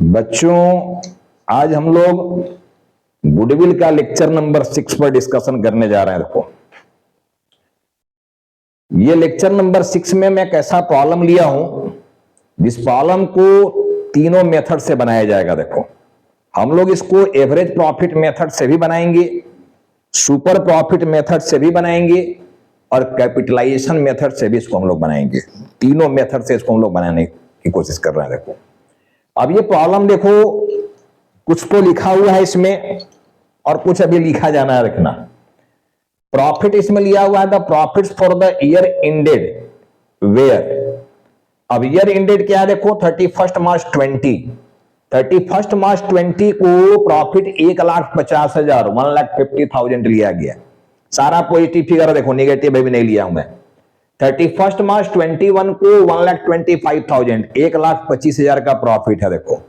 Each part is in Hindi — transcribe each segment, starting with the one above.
बच्चों, आज हम लोग गुडविल का लेक्चर नंबर 6 पर डिस्कशन करने जा रहे हैं। देखो, ये लेक्चर नंबर 6 में मैं कैसा प्रॉब्लम लिया हूं, जिस प्रॉब्लम को तीनों मेथड से बनाया जाएगा। देखो, हम लोग इसको एवरेज प्रॉफिट मेथड से भी बनाएंगे, सुपर प्रॉफिट मेथड से भी बनाएंगे और कैपिटलाइजेशन मेथड से भी इसको हम लोग बनाएंगे। तीनों मेथड से इसको हम लोग बनाने की कोशिश कर रहे हैं। देखो, अब ये प्रॉब्लम देखो, कुछ तो लिखा हुआ है इसमें और कुछ अभी लिखा जाना है। रखना, प्रॉफिट इसमें लिया हुआ है the profits for the year ended where. अब ईयर इंडेड क्या है? देखो 31 मार्च 20 को प्रॉफिट 1,50,000 1,50,000 लिया गया। सारा पॉजिटिव फिगर देखो, नेगेटिव भी नहीं लिया हूं मैं। 31 मार्च 21 को 1,25,000 1,25,000 का प्रॉफिट है। देखो,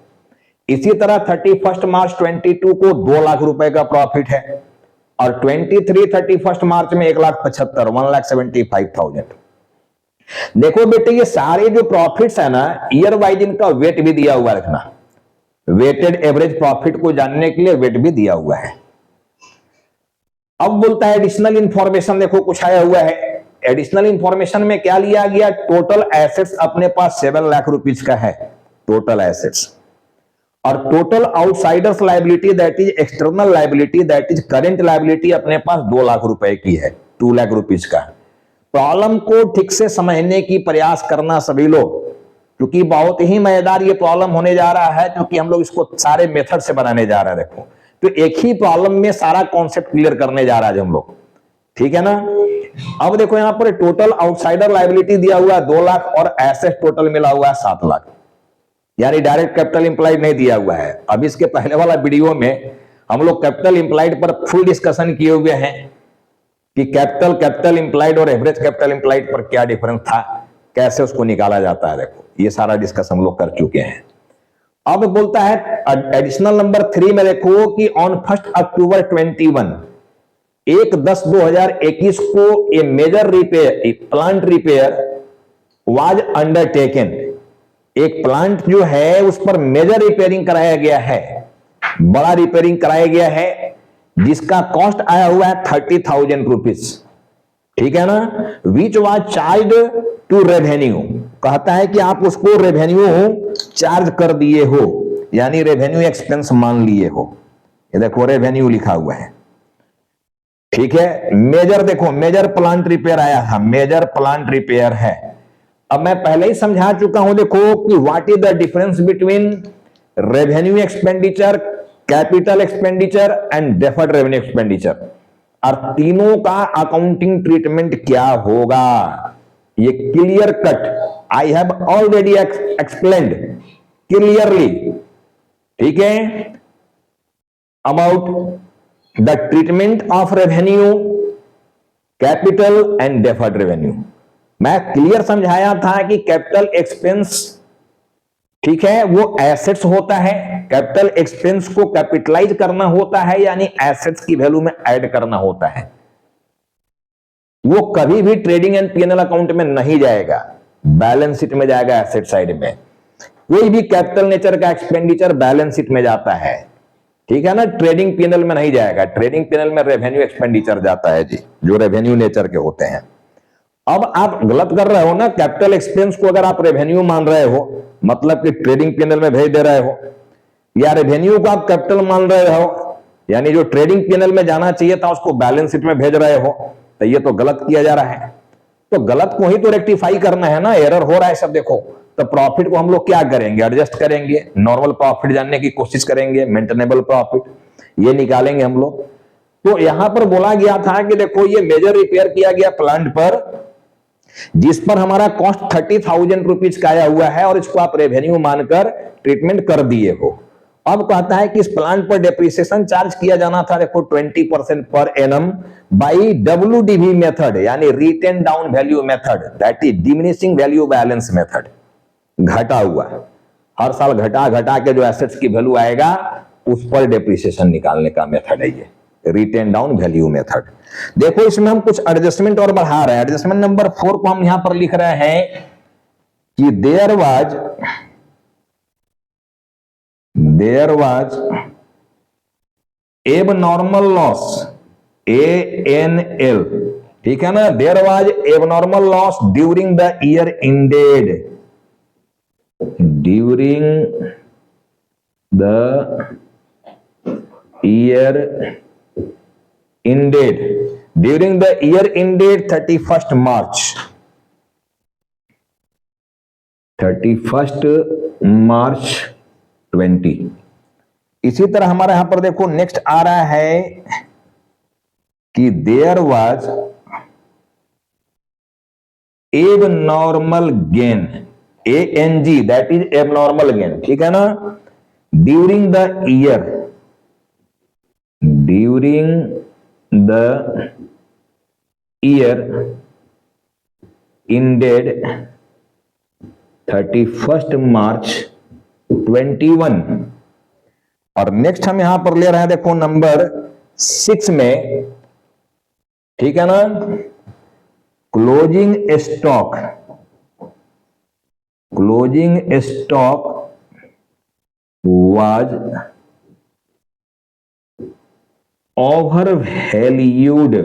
इसी तरह 31 मार्च 22 को 2 लाख रुपए का प्रॉफिट है और 31 मार्च में 1,75,000 1,75,000। देखो बेटे, ये सारे जो प्रॉफिट्स है ना, ईयर वाइज इनका वेट भी दिया हुआ। रखना, वेटेड एवरेज प्रॉफिट को जानने के लिए वेट भी दिया हुआ है। अब बोलता है एडिशनल इंफॉर्मेशन। देखो, कुछ आया हुआ है। एडिशनल इंफॉर्मेशन में क्या लिया गया? टोटल एसेट्स अपने पास 7 लाख रुपीज का है, टोटल एसेट्स। और total outsiders liability, that is external liability, that is current liability, अपने पास 2 लाख रुपए की है, 2 लाख रुपीज का। प्रॉब्लम को ठीक से समझने की प्रयास करना सभी लोग, क्योंकि बहुत ही मजेदार ये प्रॉब्लम होने जा रहा है, क्योंकि हम लोग इसको सारे मेथड से बनाने जा रहे हैं। देखो, तो एक ही प्रॉब्लम में सारा कॉन्सेप्ट क्लियर करने जा रहा है हम लोग, ठीक है ना। अब देखो, यहां पर टोटल आउटसाइडर लायबिलिटी दिया हुआ है 2 लाख और एसेट टोटल मिला हुआ है 7 लाख, यानी डायरेक्ट कैपिटल इंप्लाइड नहीं दिया हुआ है। अब इसके पहले वाला वीडियो में हम लोग कैपिटल इंप्लाइड पर फुल डिस्कशन किए हुए हैं कि कैपिटल इंप्लाइड और एवरेज कैपिटल इंप्लाइड पर क्या डिफरेंस था, कैसे उसको निकाला जाता है। देखो, ये सारा डिस्कशन हम लोग कर चुके हैं। अब बोलता है एडिशनल नंबर 3 में देखो कि ऑन 1 अक्टूबर 21 1/10/2021 को a major repair, plant repair was undertaken. एक प्लांट जो है उस पर मेजर रिपेयरिंग कराया गया है, बड़ा रिपेयरिंग कराया गया है, जिसका कॉस्ट आया हुआ है 30,000 रुपीज, ठीक है ना। Which was charge to revenue, कहता है कि आप उसको रेवेन्यू चार्ज कर दिए हो, यानी रेवेन्यू एक्सपेंस मान लिए हो। ये देखो, रेवेन्यू लिखा हुआ है, ठीक है। मेजर देखो, मेजर प्लांट रिपेयर आया था, मेजर प्लांट रिपेयर है। अब मैं पहले ही समझा चुका हूं, देखो कि what is the difference between revenue expenditure, capital expenditure and deferred revenue expenditure, और तीनों का अकाउंटिंग ट्रीटमेंट क्या होगा, ये clear cut I have already explained clearly, ठीक है, about the treatment of revenue, capital and deferred revenue. मैं क्लियर समझाया था कि कैपिटल एक्सपेंस, ठीक है, वो एसेट्स होता है। कैपिटल एक्सपेंस को कैपिटलाइज करना होता है, यानी एसेट्स की वैल्यू में ऐड करना होता है। वो कभी भी ट्रेडिंग एंड पीएनएल अकाउंट में नहीं जाएगा, बैलेंस शीट में जाएगा, एसेट साइड में। कोई भी कैपिटल नेचर का एक्सपेंडिचर बैलेंस शीट में जाता है, ठीक है ना, ट्रेडिंग पीएनएल में नहीं जाएगा। ट्रेडिंग पीएनएल में रेवेन्यू एक्सपेंडिचर जाता है जी, जो रेवेन्यू नेचर के होते हैं। अब आप गलत कर रहे हो ना, कैपिटल एक्सपेंस को अगर आप रेवेन्यू मान रहे हो, मतलब कि ट्रेडिंग पीएनएल में भेज दे रहे हो, या रेवेन्यू को आप कैपिटल मान रहे हो, यानी जो ट्रेडिंग पीएनएल में जाना चाहिए था उसको बैलेंस शीट में भेज रहे हो, तो ये तो गलत किया जा रहा है। तो गलत को ही तो रेक्टिफाई करना है ना, एरर हो रहा है सब। देखो, तो प्रॉफिट को हम लोग क्या करेंगे? एडजस्ट करेंगे, नॉर्मल प्रॉफिट जानने की कोशिश करेंगे, मेंटेनेबल प्रॉफिट ये निकालेंगे हम लोग। तो यहां पर बोला गया था कि देखो, ये मेजर रिपेयर किया गया प्लांट पर, जिस पर हमारा कॉस्ट 30,000 रुपीज का आया हुआ है, और इसको आप रेवेन्यू मानकर ट्रीटमेंट कर दिए हो। अब कहता है कि इस प्लांट पर डेप्रिसिएशन चार्ज किया जाना था, देखो 20% पर एनम बाई WDV मेथड, यानी written down value method, that is diminishing value balance method. घटा हुआ, हर साल घटा घटा के जो एसेट्स की वैल्यू आएगा उस पर डेप्रिसिएशन निकालने का मेथड है ये, रिटेन डाउन वैल्यू मेथड। देखो, इसमें हम कुछ एडजस्टमेंट और बढ़ा रहे हैं। एडजस्टमेंट नंबर 4 को हम यहां पर लिख रहे हैं कि there was there was abnormal loss, ANL, ठीक है ना, there was abnormal loss during the year ended, during the year ended, during the year ended 31 March, 31 March 20। इसी तरह हमारे यहां पर देखो नेक्स्ट आ रहा है कि there was abnormal gain, ANG, that is abnormal gain, ठीक है ना, during the year, during the year ended 31 March 21। और नेक्स्ट हम यहां पर ले रहे हैं देखो नंबर 6 में, ठीक है ना, closing stock, closing stock was over valued,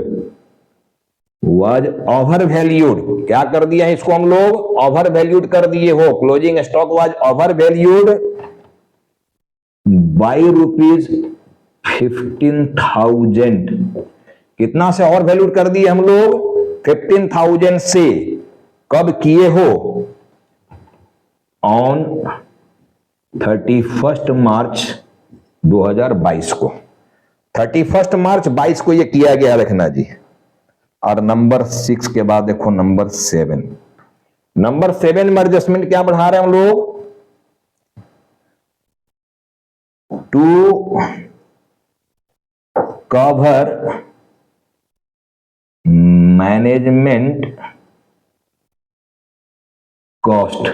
was over valued, क्या कर दिया है इसको हम लोग, ओवर वैल्यूड कर दिए हो, closing stock was over valued by ₹15,000, कितना से ओवर वैल्यूड कर दिए हम लोग, 15,000 से, कब किए हो, ऑन 31 मार्च 2022 को, 31 मार्च 22 को ये किया गया, देखना जी। और नंबर 6 के बाद देखो नंबर 7, नंबर 7 में एडजस्टमेंट क्या बढ़ा रहे हैं हम लोग, to cover management cost,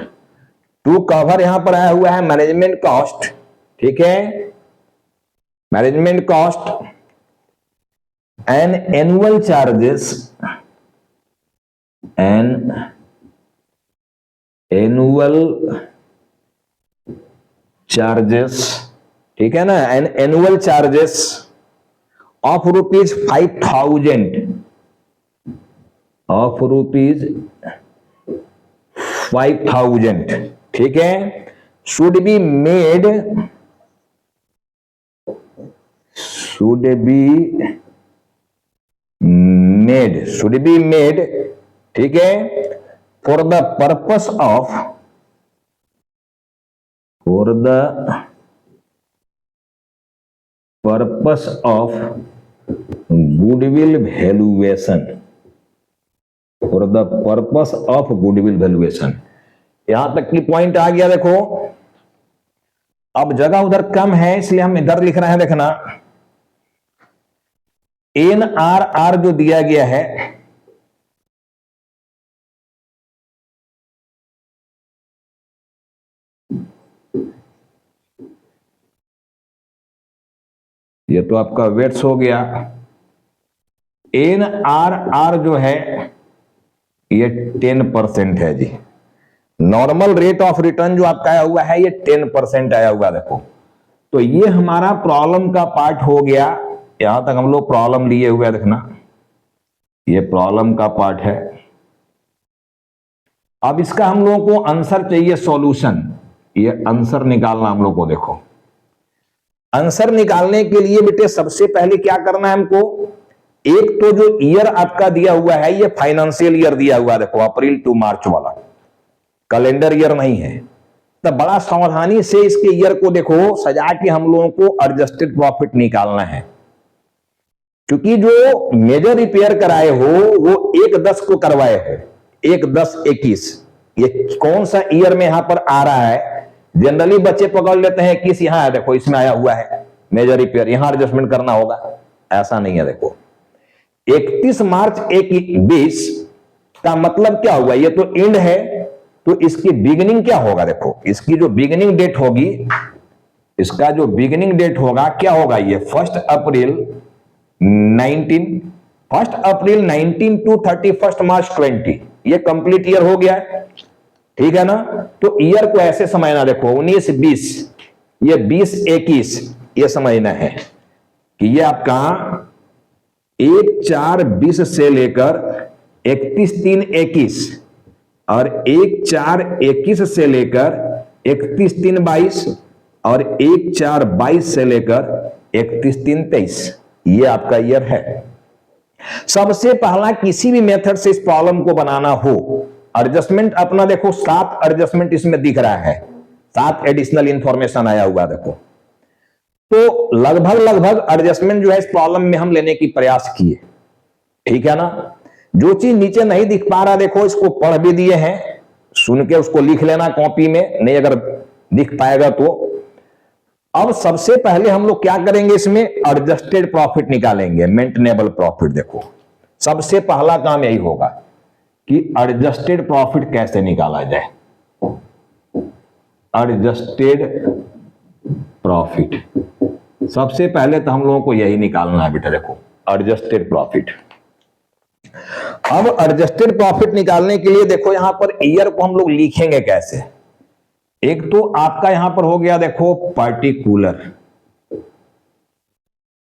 to cover यहां पर आया हुआ है मैनेजमेंट कॉस्ट, ठीक है, management cost and annual charges, and annual charges, ठीक है ना, and annual charges of ₹5,000, of ₹5,000, ठीक है, should be made, should be made, ठीक है, for the purpose of, for the purpose of goodwill valuation, for the purpose of goodwill valuation. यहां तक की पॉइंट आ गया देखो। अब जगह उधर कम है इसलिए हम इधर लिख रहे हैं, देखना NRR जो दिया गया है, ये तो आपका वेट्स हो गया, NRR जो है ये 10% है जी, नॉर्मल रेट ऑफ रिटर्न जो आपका आया हुआ है ये 10% आया हुआ, देखो तो ये हमारा प्रॉब्लम का पार्ट हो गया। यहां तक हम लोग प्रॉब्लम लिए हुए, देखना ये प्रॉब्लम का पार्ट है। अब इसका हम लोगों को आंसर चाहिए, सॉल्यूशन, ये आंसर निकालना हम लोग को। देखो आंसर निकालने के लिए बेटे सबसे पहले क्या करना है हमको, एक तो जो ईयर आपका दिया हुआ है ये फाइनेंशियल ईयर दिया हुआ है, देखो अप्रैल टू मार्च वाला, कैलेंडर ईयर नहीं है, तो बड़ा सावधानी से इसके ईयर को देखो सजा के हम लोगों को एडजस्टेड प्रॉफिट निकालना है, क्योंकि जो मेजर रिपेयर कराए हो वो 1/10 को करवाए हो, 1/10/21, ये कौन सा ईयर में यहां पर आ रहा है, जनरली बच्चे पकड़ लेते हैं 21, यहां है देखो इसमें आया हुआ है मेजर रिपेयर, यहां एडजस्टमेंट करना होगा, ऐसा नहीं है। देखो 31 मार्च 2020 का मतलब क्या हुआ, ये तो एंड है, तो इसकी बिगिनिंग क्या होगा, देखो इसकी जो बिगिनिंग डेट होगी, इसका जो बिगिनिंग डेट होगा क्या होगा, ये 1 अप्रैल 19 टू 31 मार्च 20, ये कंप्लीट ईयर हो गया, ठीक है ना। तो ईयर को ऐसे समझना, देखो 19-20 ये 20-21 ये समझना है कि ये आपका 1/4/20 से लेकर 31/3/21 और 1/4/21 से लेकर 31/3/22 और 1/4/22 से लेकर 31/3/23 ये आपका ईयर है। सबसे पहला किसी भी मेथड से इस प्रॉब्लम को बनाना हो, एडजस्टमेंट अपना देखो 7 एडजस्टमेंट इसमें दिख रहा है, 7 एडिशनल इंफॉर्मेशन आया हुआ देखो। तो लगभग एडजस्टमेंट जो है इस प्रॉब्लम में हम लेने की प्रयास किए, ठीक है ना। जो चीज नीचे नहीं दिख पा रहा देखो इसको पढ़ भी दिए हैं, सुन के उसको लिख लेना कॉपी में, नहीं अगर दिख पाएगा तो। अब सबसे पहले हम लोग क्या करेंगे, इसमें एडजस्टेड प्रॉफिट निकालेंगे, मेंटेनेबल प्रॉफिट। देखो सबसे पहला काम यही होगा कि एडजस्टेड प्रॉफिट कैसे निकाला जाए। एडजस्टेड प्रॉफिट सबसे पहले तो हम लोगों को यही निकालना है बेटा, देखो एडजस्टेड प्रॉफिट। अब एडजस्टेड प्रॉफिट निकालने के लिए देखो यहां पर ईयर को हम लोग लिखेंगे कैसे। एक तो आपका यहां पर हो गया देखो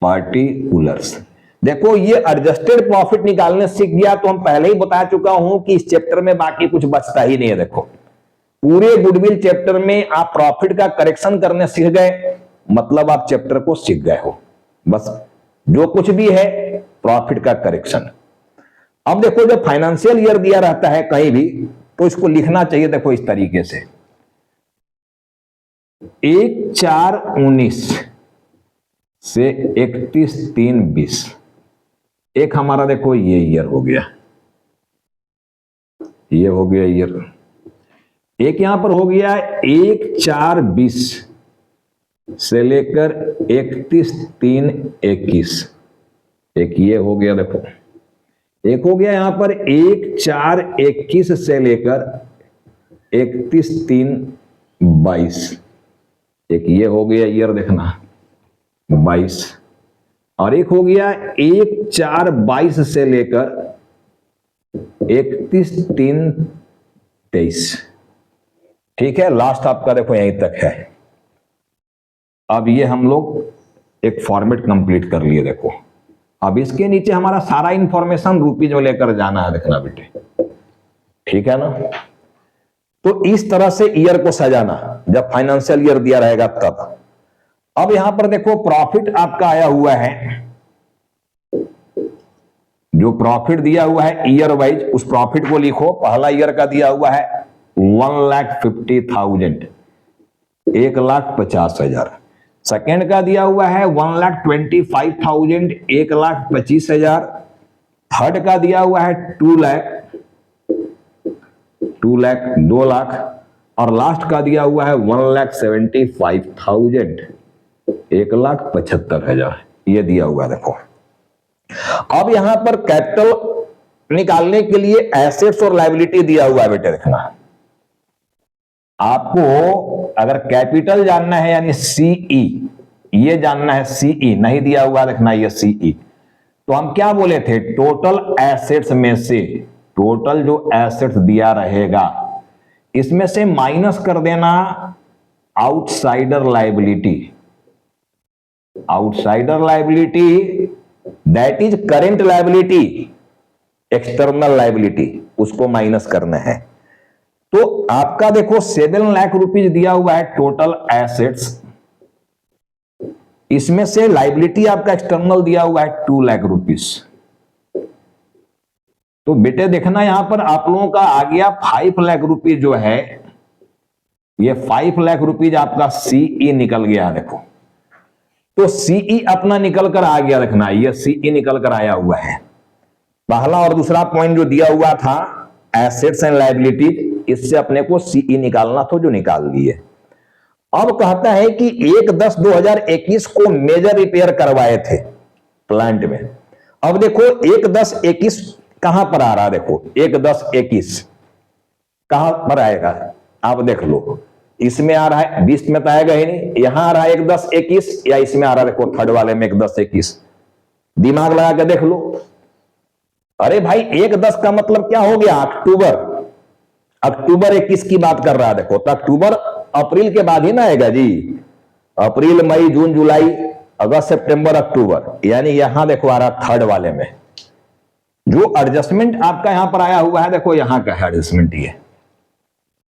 पार्टिकुलर्स। देखो ये एडजस्टेड प्रॉफिट निकालने सीख गया तो हम पहले ही बता चुका हूं कि इस चैप्टर में बाकी कुछ बचता ही नहीं है। देखो पूरे गुडविल चैप्टर में आप प्रॉफिट का करेक्शन करने सीख गए, मतलब आप चैप्टर को सीख गए हो। बस जो कुछ भी है प्रॉफिट का करेक्शन। अब देखो जब फाइनेंशियल ईयर दिया रहता है कहीं भी तो इसको लिखना चाहिए देखो इस तरीके से, 1/4/19 से 31/3/20। एक हमारा देखो ये ईयर हो गया, ये हो गया ईयर। एक यहां पर हो गया 1/4/20 से लेकर 31/3/21। एक ये हो गया देखो। एक हो गया यहां पर 1/4/21 से लेकर 31/3/22। एक ये हो गया ईयर देखना 22। और एक हो गया 1/4/22 से लेकर 31/3/23। ठीक है, लास्ट आपका देखो यहीं तक है। अब ये हम लोग एक फॉर्मेट कंप्लीट कर लिए देखो। अब इसके नीचे हमारा सारा इंफॉर्मेशन रुपीज में लेकर जाना है, देखना बेटे, ठीक है ना। तो इस तरह से ईयर को सजाना जब फाइनेंशियल ईयर दिया रहेगा तब। अब यहां पर देखो प्रॉफिट आपका आया हुआ है, जो प्रॉफिट दिया हुआ है ईयर वाइज उस प्रॉफिट को लिखो। पहला ईयर का दिया हुआ है 1,50,000, 1,50,000। सेकेंड का दिया हुआ है 1,25,000, 1,25,000। थर्ड का दिया हुआ है 2 लाख। और लास्ट का दिया हुआ है 1,75,000, 1,75,000 ये दिया हुआ है देखो। अब यहां पर कैपिटल निकालने के लिए एसेट्स और लायबिलिटी दिया हुआ है बेटे, देखना। आपको अगर कैपिटल जानना है यानी सीई, ये जानना है सीई, नहीं दिया हुआ देखना ये सीई, तो हम क्या बोले थे, टोटल एसेट्स में से, टोटल जो एसेट्स दिया रहेगा इसमें से माइनस कर देना outsider liability. Outsider liability that is current liability, external liability, उसको माइनस करना है। तो आपका देखो 7 लाख रुपीज दिया हुआ है टोटल एसेट्स, इसमें से लायबिलिटी आपका एक्सटर्नल दिया हुआ है 2 लाख रुपीज। तो बेटे देखना यहां पर आप लोगों का आ गया 5 लाख रुपीज जो है, ये 5 लाख रुपीज आपका सीई निकल गया देखो। तो सीई अपना निकल कर आ गया, रखना ये सीई निकल कर आया हुआ है। पहला और दूसरा पॉइंट जो दिया हुआ था एसेट्स एंड लायबिलिटीज, इससे अपने को सीई निकालना था जो निकाल लिए। अब कहता है कि 1/10/2021 को मेजर रिपेयर करवाए थे प्लांट में। अब देखो 1/10/21 कहां पर आ रहा, देखो 1/10/21 कहां पर आएगा आप देख लो। इसमें आ रहा है, 20 में तो आएगा ही नहीं, यहां आ रहा है 1/10/21 या इसमें आ रहा है देखो थर्ड वाले में 1/10/21। दिमाग लगा के देख लो। अरे भाई 1/10 का मतलब क्या हो गया, अक्टूबर 21 की बात कर रहा है देखो। तो अक्टूबर अप्रैल के बाद ही ना आएगा जी, अप्रैल मई जून जुलाई अगस्त सितंबर अक्टूबर, यानी यहां देखो आ रहा थर्ड वाले में जो एडजस्टमेंट आपका यहां पर आया हुआ है, देखो यहां का है एडजस्टमेंट ये,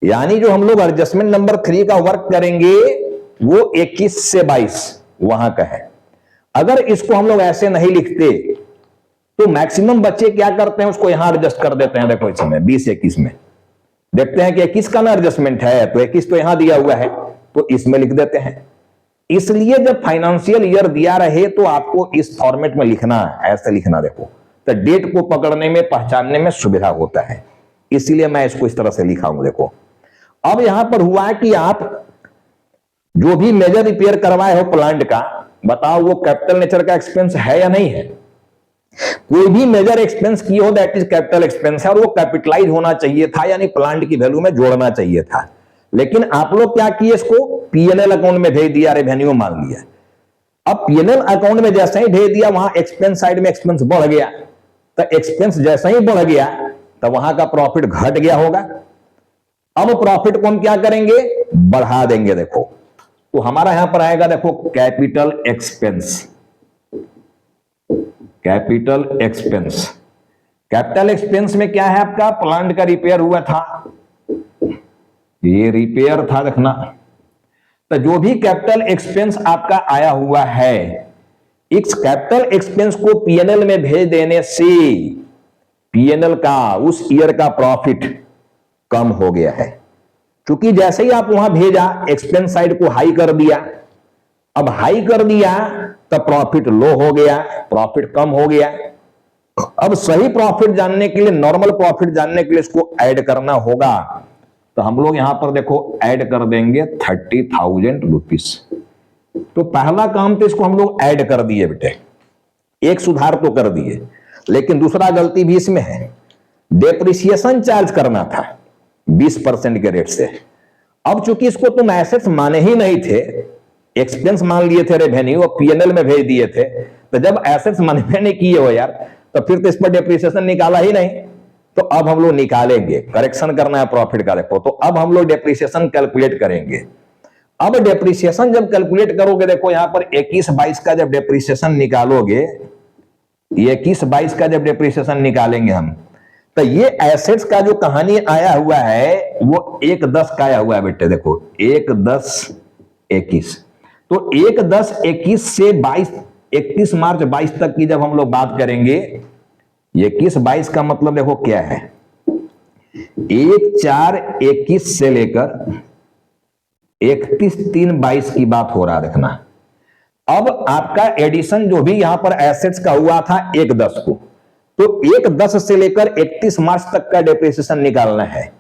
यानी जो हम लोग एडजस्टमेंट नंबर 3 का वर्क करेंगे वो 21 से 22 वहां का है। अगर इसको हम लोग ऐसे नहीं लिखते तो मैक्सिमम बच्चे क्या करते हैं, उसको यहां एडजस्ट कर देते हैं। देखो इस समय 20-21 में देखते हैं कि 21 का ना एडजस्टमेंट है, तो 21 तो यहां दिया हुआ है तो इसमें लिख देते हैं। इसलिए जब फाइनेंशियल ईयर दिया रहे तो आपको इस फॉर्मेट में लिखना, ऐसे लिखना, देखो तो डेट को पकड़ने में पहचानने में सुविधा होता है, इसलिए मैं इसको इस तरह से लिखा हूं। देखो अब यहां पर हुआ है कि आप जो भी मेजर रिपेयर करवाए हो प्लांट का, बताओ वो कैपिटल नेचर का एक्सपेंस है या नहीं है। कोई भी मेजर एक्सपेंस किए हो दैट इज कैपिटल एक्सपेंस है, और वो कैपिटलाइज होना चाहिए था, यानी प्लांट की वैल्यू में जोड़ना चाहिए था। लेकिन आप लोग क्या किए, इसको पीएनएल अकाउंट में भेज दिया, रेवेन्यू मान लिया। अब पीएनएल अकाउंट में जैसे ही भेज दिया वहां एक्सपेंस साइड में एक्सपेंस बढ़ गया, तो एक्सपेंस जैसे ही बढ़ गया तो वहां का प्रॉफिट घट गया होगा। अब प्रॉफिट को हम क्या करेंगे, बढ़ा देंगे। देखो तो हमारा यहां पर आएगा, देखो capital expense, capital expense. Capital expense में क्या है आपका, प्लांट का रिपेयर हुआ था, ये रिपेयर था देखना, तो जो भी कैपिटल एक्सपेंस आपका आया हुआ है, इस कैपिटल एक्सपेंस को पीएनएल में भेज देने से पीएनएल का उस ईयर का प्रॉफिट कम हो गया है। क्योंकि जैसे ही आप वहां भेजा एक्सपेंस साइड को हाई कर दिया, अब हाई कर दिया तो प्रॉफिट लो हो गया, प्रॉफिट कम हो गया। अब सही प्रॉफिट जानने के लिए, नॉर्मल प्रॉफिट जानने के लिए इसको ऐड करना होगा, तो हम लोग यहां पर देखो ऐड कर देंगे 30,000 रुपीज। तो पहला काम तो इसको हम लोग ऐड कर दिए बेटे, एक सुधार तो कर दिए, लेकिन दूसरा गलती भी इसमें है, डेप्रिसिएशन चार्ज करना था 20% के रेट से। अब चूंकि इसको तुम एसेट्स माने ही नहीं थे, एक्सपेंस मान लिए थे रेवेन्यू और पीएनएल में भेज दिए थे, तो जब एसेट्स माने नहीं किए हो यार, तो फिर तो इस पर डेप्रिसिएशन निकाला ही नहीं। तो अब हम लोग निकालेंगे, करेक्शन करना है प्रॉफिट का। देखो तो अब हम लोग डेप्रिसिएशन कैलकुलेट करेंगे। अब डेप्रिसिएशन जब कैलकुलेट करोगे, देखो यहां पर 21-22 का जब डेप्रिसिएशन निकालोगे, 21-22 का जब डेप्रिसिएशन निकालेंगे हम, तो ये एसेट्स का जो कहानी आया हुआ है वो 1-10 का आया हुआ है बेटे। देखो 1-10-21, तो 1-10-21 से 31 मार्च 22 तक की जब हम लोग बात करेंगे, 21-22 का मतलब देखो क्या है, 1-4-21 से लेकर 31-3-22 की बात हो रहा देखना। अब आपका एडिशन जो भी यहां पर एसेट्स का हुआ था 1-10 को, तो 1-10 से लेकर 31 मार्च तक का डेप्रिसिएशन निकालना है।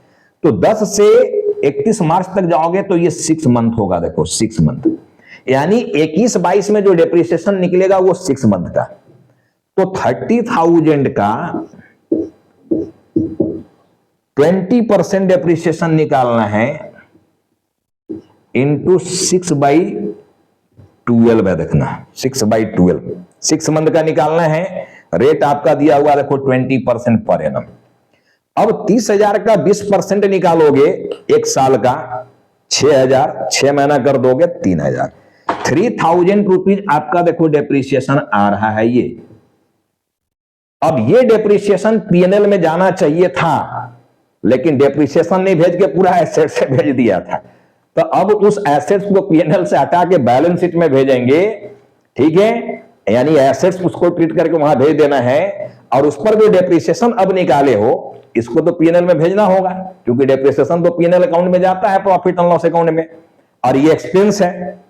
तो 10 से 31 मार्च तक जाओगे तो ये 6 मंथ होगा। देखो 6 मंथ, यानी 21-22 में जो डेप्रिसिएशन निकलेगा वो 6 मंथ का। तो 30,000 का 20% डेप्रिसिएशन निकालना है इंटू 6/12 है देखना, 6/12 6 मंथ का निकालना है। रेट आपका दिया हुआ देखो 20% पर एनम। अब 30,000 का 20% निकालोगे एक साल का 6,000, 6 महीना कर दोगे 3,000, 3,000 रुपीज आपका देखो डेप्रिसिएशन आ रहा है ये। अब ये डेप्रिसिएशन पीएनएल में जाना चाहिए था, लेकिन डेप्रिसिएशन नहीं भेज के पूरा एसेट से भेज दिया था। तो अब उस एसेट्स को पीएनएल से हटा के बैलेंस शीट में भेजेंगे, ठीक है, यानी एसेट्स उसको ट्रीट करके वहां भेज देना है, और उस पर जो डेप्रिसिएशन अब निकाले हो इसको तो पीएनएल में भेजना होगा, क्योंकि डेप्रिसिएशन तो पीएनएल अकाउंट में जाता है, प्रॉफिट एंड लॉस अकाउंट में, और ये एक्सपेंस है।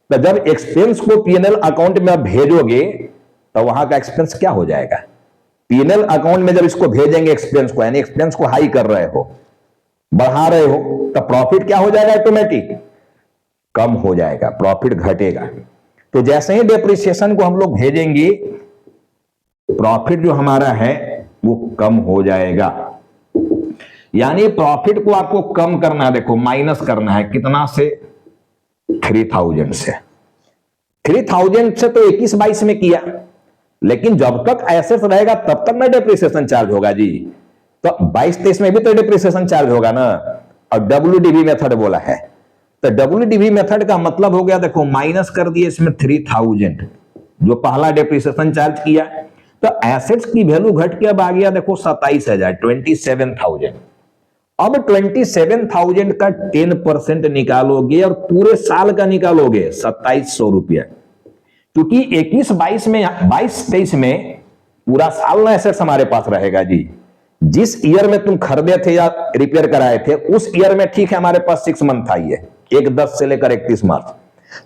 तो जब एक्सपेंस को पीएनएल अकाउंट में भेजोगे तो वहां का एक्सपेंस क्या हो जाएगा, पीएनएल अकाउंट में जब इसको भेजेंगे एक्सपेंस को, यानी एक्सपेंस को हाई कर रहे हो, बढ़ा रहे हो, तो प्रॉफिट क्या हो जाएगा, ऑटोमेटिक कम हो जाएगा, प्रॉफिट घटेगा। तो जैसे ही डेप्रिसिएशन को हम लोग भेजेंगे, प्रॉफिट जो हमारा है वो कम हो जाएगा। यानी प्रॉफिट को आपको कम करना है, देखो माइनस करना है, कितना से, 3,000 से। 3,000 से तो 21-22 में किया, लेकिन जब तक एसेट्स रहेगा तब तक ना डेप्रिसिएशन चार्ज होगा जी। तो 22-23 में भी तो डेप्रिसिएशन चार्ज होगा ना, और WDV मेथड बोला है। तो WDV मेथड का मतलब हो गया, देखो माइनस कर दिए इसमें 3000 जो पहला डेप्रिसिएशन चार्ज किया, तो एसेट्स की वैल्यू घट के अब आ गया देखो 27,000, 27,000। अब 27,000 का 10% निकालोगे और पूरे साल का निकालोगे 2700 रुपया, क्योंकि 21-22 में 22-23 में पूरा साल ना एसेट्स हमारे पास रहेगा जी। जिस ईयर में तुम खरीदे थे या रिपेयर कराए थे उस ईयर में ठीक है हमारे पास 6 मंथ आई है, 1/10 से लेकर 31 मार्च,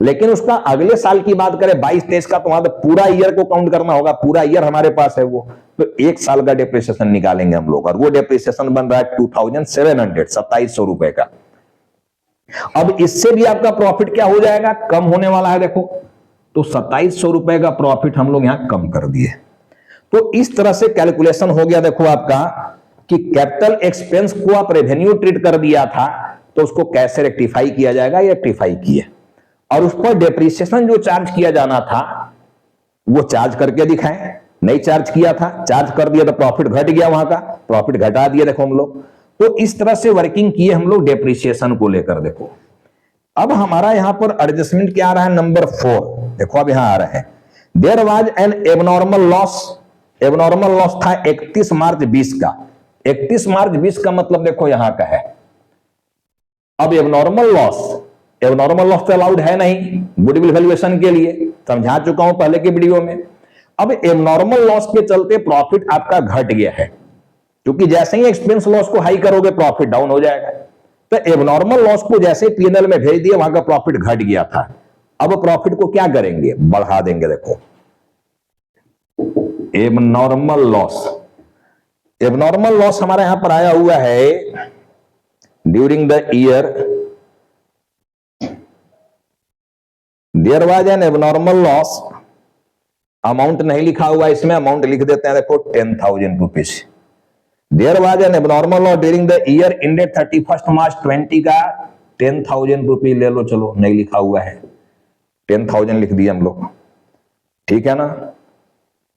लेकिन उसका अगले साल की बात करें 22-23 का, तो वहां तो पूरा ईयर को काउंट करना होगा, पूरा ईयर हमारे पास है वो, तो एक साल का डेप्रिसिएशन निकालेंगे हम लोग, और वो डेप्रिसिएशन बन रहा है 2700, 2700 रुपए का। अब इससे भी आपका प्रॉफिट क्या हो जाएगा, कम होने वाला है देखो, तो 2700 रुपए का प्रॉफिट हम लोग यहां कम कर दिए। तो इस तरह से कैलकुलेशन हो गया देखो आपका कि कैपिटल एक्सपेंस को आप रेवेन्यू ट्रीट कर दिया था, तो उसको कैसे रेक्टिफाई किया जाएगा, ये रेक्टिफाई किए, और उस पर डेप्रिसिएशन जो चार्ज किया जाना था वो चार्ज करके दिखाएं, नहीं चार्ज किया था, चार्ज कर दिया तो प्रॉफिट घट गया, वहां का प्रॉफिट घटा दिया देखो हम लोग। तो इस तरह से वर्किंग किए हम लोग डेप्रिसिएशन को लेकर। देखो अब हमारा यहां पर एडजस्टमेंट क्या आ रहा है, नंबर 4 देखो अब यहां आ रहा है, there was an abnormal loss. Abnormal loss था 31 मार्च 20 का। 31 मार्च 20 का मतलब देखो यहां का है। अब एबनॉर्मल लॉस तो अलाउड है नहीं गुडविल वैल्यूएशन के लिए, समझा चुका हूं पहले के वीडियो में। अब एबनॉर्मल लॉस के चलते प्रॉफिट आपका घट गया है, क्योंकि जैसे ही एक्सपेंस लॉस को हाई करोगे प्रॉफिट डाउन हो जाएगा। तो एबनॉर्मल लॉस को जैसे पीएनएल में भेज दिया वहां का प्रॉफिट घट गया था, अब प्रॉफिट को क्या करेंगे, बढ़ा देंगे। देखो एबनॉर्मल लॉस हमारे यहां पर आया हुआ है during the year there was an abnormal loss. Amount नहीं लिखा हुआ इसमें, अमाउंट लिख देते हैं देखो 10,000 rupees. There was an abnormal loss during the year ended 31 March 20 का 10,000 रुपीज ले लो, चलो नहीं लिखा हुआ है 10,000 लिख दिए हम लोग, ठीक है ना।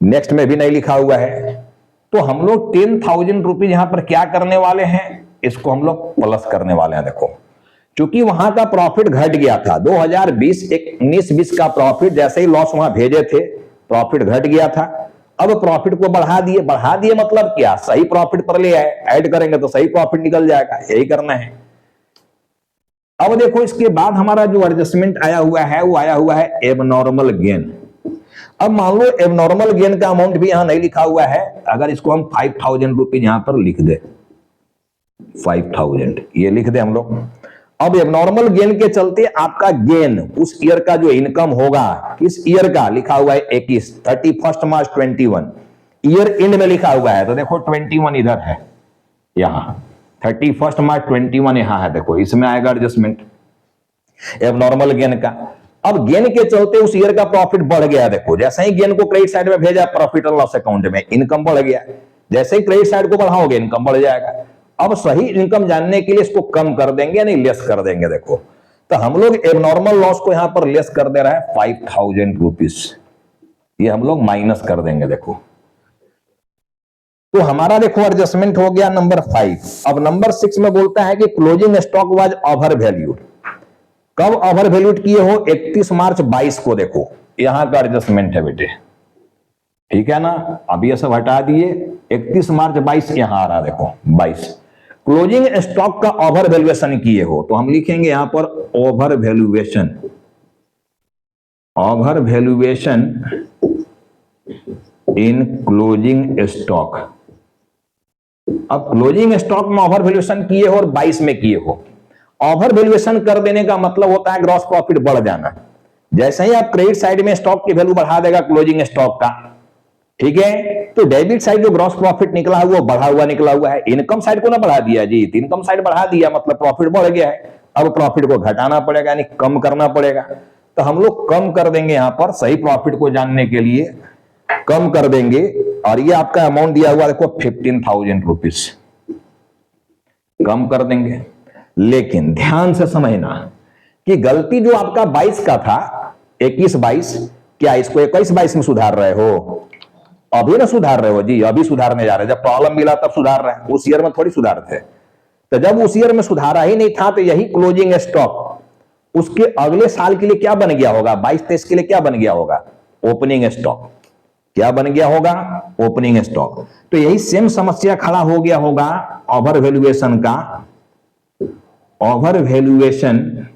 नेक्स्ट में भी नहीं लिखा हुआ है, तो हम लोग 10,000 रुपीज यहां पर क्या करने वाले हैं, इसको हम लोग प्लस करने वाले हैं। देखो क्योंकि वहां का प्रॉफिट घट गया था 2020-19-20 का प्रॉफिट, जैसे ही लॉस वहां भेजे थे प्रॉफिट घट गया था। अब प्रॉफिट को बढ़ा दिए मतलब क्या, सही प्रॉफिट पर ले आए, ऐड करेंगे तो सही प्रॉफिट निकल जाएगा, यही करना है। अब देखो इसके बाद हमारा जो एडजस्टमेंट आया हुआ है वो आया हुआ है एबनॉर्मल गेन। अब मान लो एबनॉर्मल गेन का अमाउंट भी यहां नहीं लिखा हुआ है, अगर इसको हम 5,000 रुपीज यहां पर लिख दे, 5,000 ये लिख दे हम लोग। अब एबनॉर्मल गेन के चलते आपका गेन उस ईयर का जो इनकम होगा, किस ईयर का लिखा हुआ है 31 मार्च 21, ईयर एंड में लिखा हुआ है, तो देखो 21 इधर है, यहां 31 मार्च 21 यहां है, देखो इसमें आएगा एडजस्टमेंट एबनॉर्मल गेन का। अब गेन के चलते उस ईयर का प्रॉफिट बढ़ गया, देखो जैसे ही गेन को क्रेडिट साइड में भेजा प्रॉफिट एंड लॉस अकाउंट में, इनकम बढ़ गया, जैसे ही क्रेडिट साइड को बढ़ाओगे इनकम बढ़ जाएगा। अब सही इनकम जानने के लिए इसको कम कर देंगे, नहीं लेस कर देंगे। देखो तो हम लोग एबनॉर्मल लॉस को यहां पर लेस कर दे रहा है 5,000 रुपीज, ये हम लोग माइनस कर देंगे। देखो तो हमारा देखो एडजस्टमेंट हो गया नंबर 5। अब नंबर 6 में बोलता है कि closing stock was over valued. कब ओवर वैल्यूड किए हो, 31 मार्च 22 को। देखो यहां का एडजस्टमेंट है बेटे, ठीक है ना। अब ये सब हटा दिए, 31 मार्च 22 यहां आ रहा, देखो 22। क्लोजिंग स्टॉक का ओवर वैल्यूएशन किए हो, तो हम लिखेंगे यहां पर over valuation in closing stock. अब क्लोजिंग स्टॉक में ओवर वैल्यूएशन किए हो और 22 में किए हो। ओवर वैल्यूएशन कर देने का मतलब होता है ग्रॉस प्रॉफिट बढ़ जाना। जैसे ही आप क्रेडिट साइड में स्टॉक की वैल्यू बढ़ा देगा क्लोजिंग स्टॉक का, ठीक है, तो डेबिट साइड जो ग्रॉस प्रॉफिट निकला है वो बढ़ा हुआ निकला हुआ है। इनकम साइड को ना बढ़ा दिया जी, इनकम साइड बढ़ा दिया मतलब प्रॉफिट बढ़ गया है। अब प्रॉफिट को घटाना पड़ेगा, यानी कम करना पड़ेगा, तो हम लोग कम कर देंगे यहां पर सही प्रॉफिट को जानने के लिए कम कर देंगे। और ये आपका अमाउंट दिया हुआ देखो 15,000 रुपीज कम कर देंगे। लेकिन ध्यान से समझना कि गलती जो आपका 22 का था 21-22, क्या इसको 21-22 में सुधार रहे हो? अभी ना सुधार रहे हो जी, अभी सुधारने जा रहे हैं। जब प्रॉब्लम मिला तब सुधार रहे हैं, उस ईयर में थोड़ी सुधार थे। तो जब उस ईयर में सुधारा ही नहीं था तो यही क्लोजिंग स्टॉक उसके अगले साल के लिए क्या बन गया होगा, 22-23 के लिए क्या बन गया होगा, ओपनिंग स्टॉक। क्या बन गया होगा, ओपनिंग स्टॉक। तो यही सेम समस्या खड़ा हो गया होगा ओवर वैल्यूएशन का, over valuation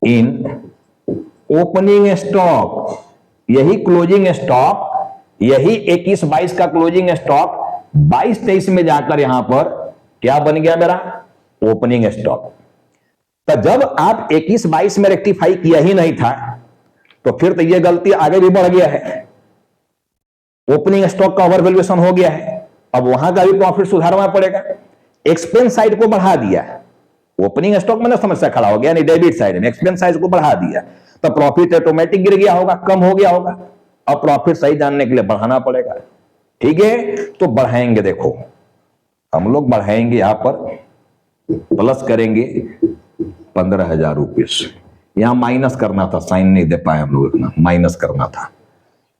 in opening stock. यही क्लोजिंग स्टॉक, यही 21-22 का क्लोजिंग स्टॉक 22-23 में जाकर यहां पर क्या बन गया मेरा, ओपनिंग स्टॉक। तो जब आप 21-22 में रेक्टिफाई किया ही नहीं था तो फिर तो यह गलती आगे भी बढ़ गया है, ओपनिंग स्टॉक का ओवर वैल्यूएशन हो गया है। अब वहां का भी प्रॉफिट सुधारना पड़ेगा, एक्सपेंस साइड को बढ़ा दिया, ओपनिंग स्टॉक में ना समस्या खड़ा हो गया, नहीं डेबिट साइड में एक्सपेंस साइड को बढ़ा दिया, तो प्रॉफिट ऑटोमेटिक गिर गया होगा, कम हो गया होगा। अब प्रॉफिट सही जानने के लिए बढ़ाना पड़ेगा, ठीक है। तो बढ़ाएंगे, देखो हम लोग बढ़ाएंगे, यहां पर प्लस करेंगे 15,000 रुपये। यहां माइनस करना था, साइन नहीं दे पाए हम लोग, इतना माइनस करना था,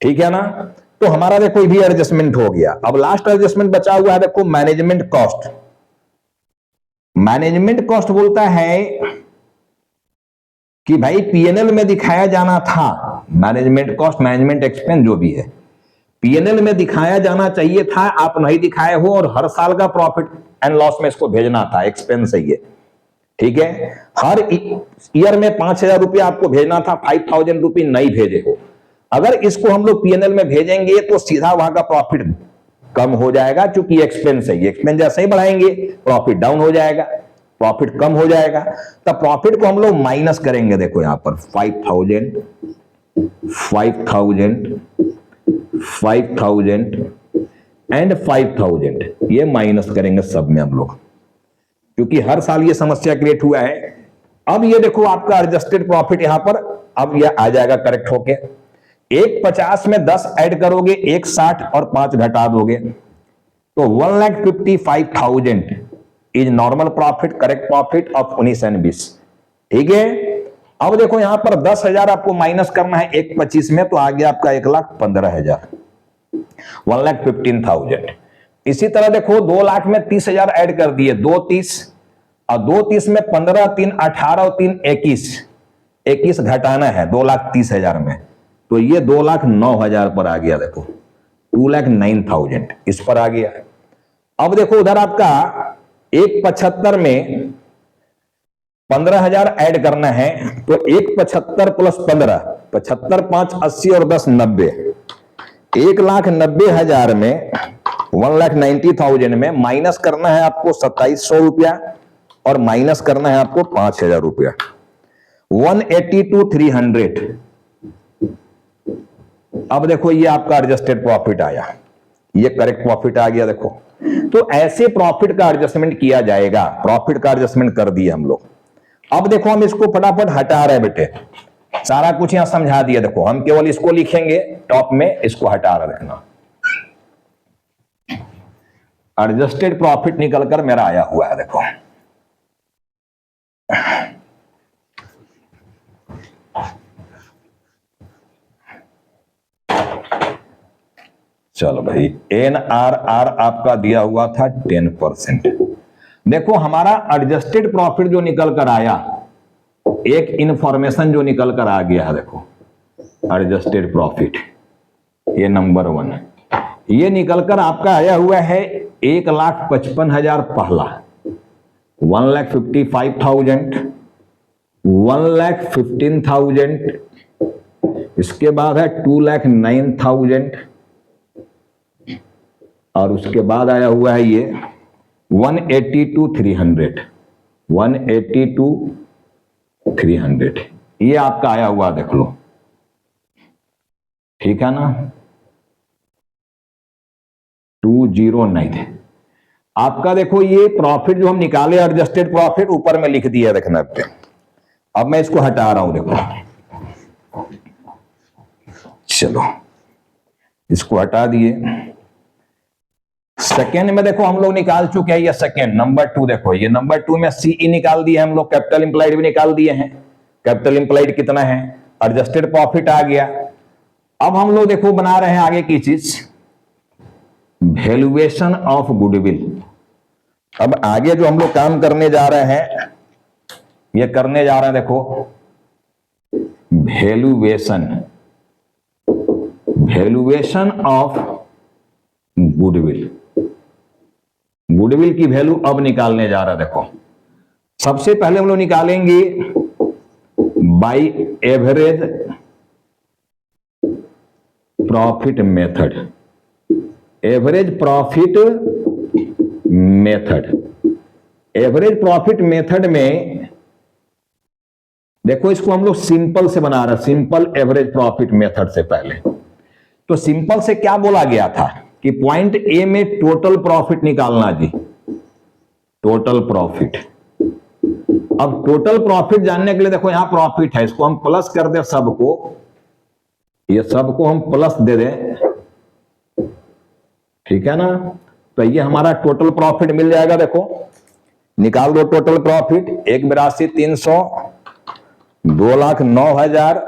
ठीक है ना। तो हमारा देखो ये भी एडजस्टमेंट हो गया। अब लास्ट एडजस्टमेंट बचा हुआ है, देखो मैनेजमेंट कॉस्ट। मैनेजमेंट कॉस्ट बोलता है कि भाई पीएनएल में दिखाया जाना था, मैनेजमेंट कॉस्ट मैनेजमेंट एक्सपेंस जो भी है पीएनएल में दिखाया जाना चाहिए था, आप नहीं दिखाए हो, और हर साल का प्रॉफिट एंड लॉस में इसको भेजना था, एक्सपेंस है ये, ठीक है। हर ईयर में 5,000 रुपया आपको भेजना था, 5,000 रुपये नहीं भेजे हो। अगर इसको हम लोग पीएनएल में भेजेंगे तो सीधा वहां का प्रॉफिट कम हो जाएगा, क्योंकि एक्सपेंस है, एक्सपेंस जैसे ही बढ़ाएंगे प्रॉफिट डाउन हो जाएगा, प्रॉफिट कम हो जाएगा। तब प्रॉफिट को हम लोग माइनस करेंगे, देखो यहां पर 5,000 एंड 5,000 ये माइनस करेंगे सब में हम लोग, क्योंकि हर साल ये समस्या क्रिएट हुआ है। अब ये देखो आपका एडजस्टेड प्रॉफिट यहां पर अब यह आ जाएगा करेक्ट होके। 150 में 10 ऐड करोगे, 160 और 5 घटा दोगे तो 1,55,000 is normal profit, correct profit of 19 and 20, ठीक है। अब देखो यहां पर 10,000 आपको माइनस करना है 125 में, तो आ गया आपका 1,15,000, 1,15,000। इसी तरह देखो 2 लाख में 30,000 ऐड कर दिए, 2 30 और 2 30 में 15, 3 18 और 3 21 घटाना है 2,30,000 में, तो ये 2,09,000 पर आ गया, देखो 2,09,000 इस पर आ गया। अब देखो उधर आपका 175 में 15,000 ऐड करना है, तो 175 प्लस 15, 75 5 80 और 10 90, 1,90,000 में 1,90,000 में माइनस करना है आपको 2,700 रुपया और माइनस करना है आपको 5,000 रुपया, 182,300। अब देखो ये आपका एडजस्टेड प्रॉफिट आया, ये करेक्ट प्रॉफिट आ गया, देखो। तो ऐसे प्रॉफिट का एडजस्टमेंट किया जाएगा, प्रॉफिट का एडजस्टमेंट कर दिया हम लोग। अब देखो हम इसको फटाफट हटा रहे हैं बेटे, सारा कुछ यहां समझा दिया, देखो हम केवल इसको लिखेंगे टॉप में, इसको हटा रहे रखना। एडजस्टेड प्रॉफिट निकलकर मेरा आया हुआ है, देखो चलो भाई, NRR आपका दिया हुआ था 10%। देखो हमारा एडजस्टेड प्रॉफिट जो निकल कर आया, एक इंफॉर्मेशन जो निकल कर आ गया है, देखो एडजस्टेड प्रॉफिट ये नंबर 1, ये निकल कर आपका आया हुआ है 1,55,000 पहला, 1,55,000, 1,15,000, इसके बाद है 2,09,000 और उसके बाद आया हुआ है ये 182,300, 182,300 ये आपका आया हुआ, देख लो, ठीक है ना। 209 आपका, देखो ये प्रॉफिट जो हम निकाले एडजस्टेड प्रॉफिट ऊपर में लिख दिया, देखना। अब मैं इसको हटा रहा हूं, देखो चलो इसको हटा दिए। सेकेंड में देखो हम लोग निकाल चुके हैं, ये सेकेंड नंबर 2, देखो ये नंबर 2 में सीई निकाल दिए हम लोग, कैपिटल इंप्लाइड भी निकाल दिए हैं। कैपिटल इंप्लाइड कितना है, एडजस्टेड प्रॉफिट आ गया। अब हम लोग देखो बना रहे हैं आगे की चीज, वैल्यूएशन ऑफ गुडविल। अब आगे जो हम लोग काम करने जा रहे हैं ये करने जा रहे हैं, देखो वैल्यूएशन ऑफ गुडविल। गुडविल की वैल्यू अब निकालने जा रहा है। देखो सबसे पहले हम लोग निकालेंगे by average profit method. Average profit method में देखो इसको हम लोग सिंपल से बना रहे हैं, सिंपल एवरेज प्रॉफिट मेथड से। पहले तो सिंपल से क्या बोला गया था कि पॉइंट ए में टोटल प्रॉफिट निकालना जी, टोटल प्रॉफिट। अब टोटल प्रॉफिट जानने के लिए देखो यहां प्रॉफिट है, इसको हम प्लस कर दे सबको, ये सबको हम प्लस दे दें, ठीक है ना। तो ये हमारा टोटल प्रॉफिट मिल जाएगा। देखो निकाल दो टोटल प्रॉफिट, 1,82,300, 2,09,000,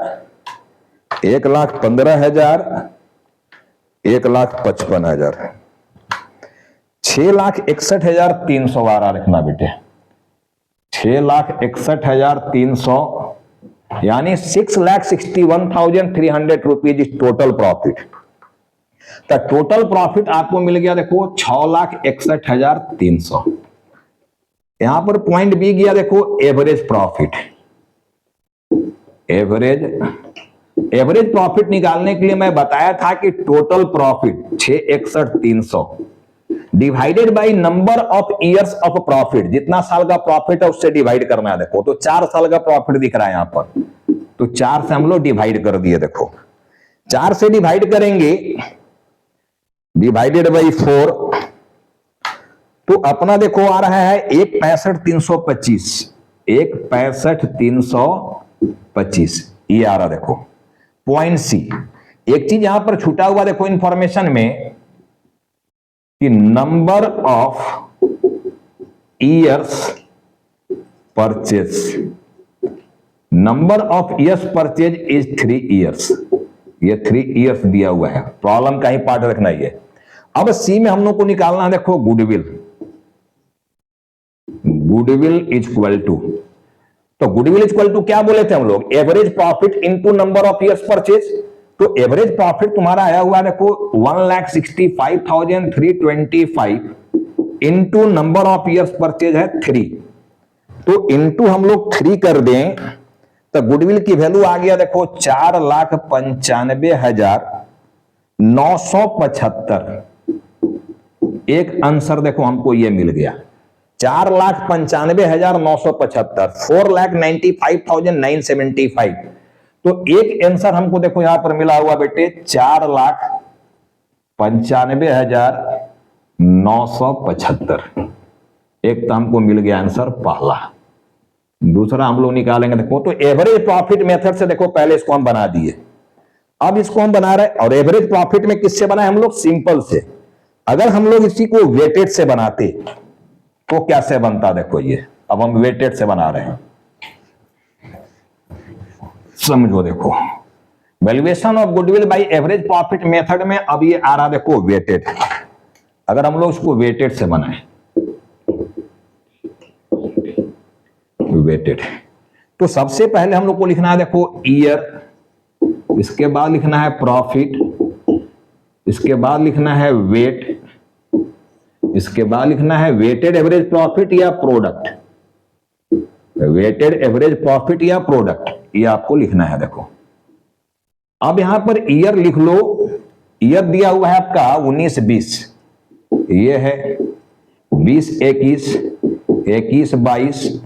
1,15,000, 1,55,000, 6,61,312 रखना बेटे, 6,61,300 यानी 6,61,300 रुपीज इज टोटल प्रॉफिट। तो टोटल प्रॉफिट आपको मिल गया देखो 6,61,300। यहां पर पॉइंट बी गया देखो एवरेज प्रॉफिट। एवरेज प्रॉफिट निकालने के लिए मैं बताया था कि total profit 6,61,300 divided by number of years of profit, जितना साल का प्रॉफिट है उससे डिवाइड करना है। देखो तो 4 साल का प्रॉफिट दिख रहा है यहां पर, तो 4 से हम लोग डिवाइड कर दिए। देखो 4 से डिवाइड करेंगे, डिवाइडेड बाई 4, तो अपना देखो आ रहा है 1,65,325, 1,65,325 ये आ रहा। देखो पॉइंट सी। एक चीज यहां पर छूटा हुआ देखो इंफॉर्मेशन में कि number of years purchase, number of years purchase is 3 years. ये 3 ईयर्स दिया हुआ है, प्रॉब्लम का ही पार्ट रखना ही है। अब सी में हम लोग को निकालना है देखो गुडविल। गुडविल इक्वल टू, तो गुडविल इक्वल टू क्या बोले थे हम लोग, average profit into number of years purchase. तो एवरेज प्रॉफिट तुम्हारा आया हुआ देखो 1,65,325 into number of years purchase है 3, तो इनटू हम लोग 3 कर दें तो गुडविल की वैल्यू आ गया देखो 4,95,975। एक आंसर देखो हमको ये मिल गया 4,95,975, 4,95,975। तो एक आंसर हमको देखो यहां पर मिला हुआ बेटे 4,95,975। एक तो हमको मिल गया आंसर पहला। दूसरा हम लोग निकालेंगे देखो, तो एवरेज प्रॉफिट मेथड से देखो पहले इसको हम बना दिए, अब इसको हम बना रहे हैं। और एवरेज प्रॉफिट में किससे बनाए हम लोग, सिंपल से। अगर हम लोग इसी को वेटेड से बनाते तो कैसे बनता, देखो ये अब हम वेटेड से बना रहे हैं, समझो। देखो valuation of goodwill by average profit method में अब ये आ रहा देखो वेटेड। अगर हम लोग इसको वेटेड से बनाए, वेटेड, तो सबसे पहले हम लोग को लिखना है देखो ईयर, इसके बाद लिखना है प्रॉफिट, इसके बाद लिखना है वेट, इसके बाद लिखना है वेटेड एवरेज प्रॉफिट या प्रोडक्ट, वेटेड एवरेज प्रॉफिट या प्रोडक्ट, ये आपको लिखना है। देखो अब यहां पर ईयर लिख लो, ईयर दिया हुआ है आपका 19-20, ये है 20-21, 21-22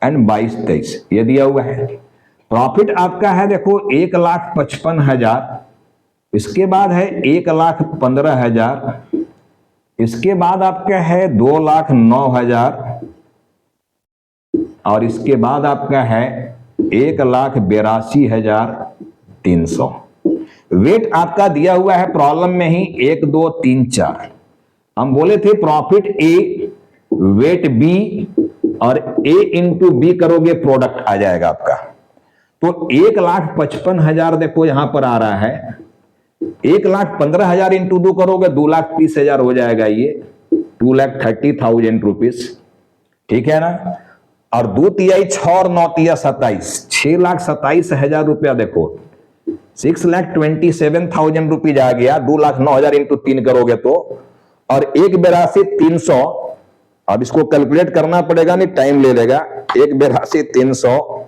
एंड 22-23, ये दिया हुआ है। प्रॉफिट आपका है देखो 1,55,000, इसके बाद है 1,15,000, इसके बाद आपका है 2,09,000 और इसके बाद आपका है 1,82,300। वेट आपका दिया हुआ है प्रॉब्लम में ही 1, 2, 3, 4। हम बोले थे प्रॉफिट ए, वेट बी और ए इंटू बी करोगे प्रोडक्ट आ जाएगा आपका। तो 1,55,000 देखो यहां पर आ रहा है, 1,15,000 इंटू 2 करोगे 2,30,000 हो जाएगा, ये 2,30,000 रुपीज, ठीक है ना। और 2 तिहाई 6 और 9 तिया 27, 6,27,000 रुपया। देखो 6,27,000 रुपीज आ गया। 2,09,000 इंटू 3 करोगे तो, और 1,82,300। अब इसको कैलकुलेट करना पड़ेगा, नहीं टाइम ले लेगा। 1,82,300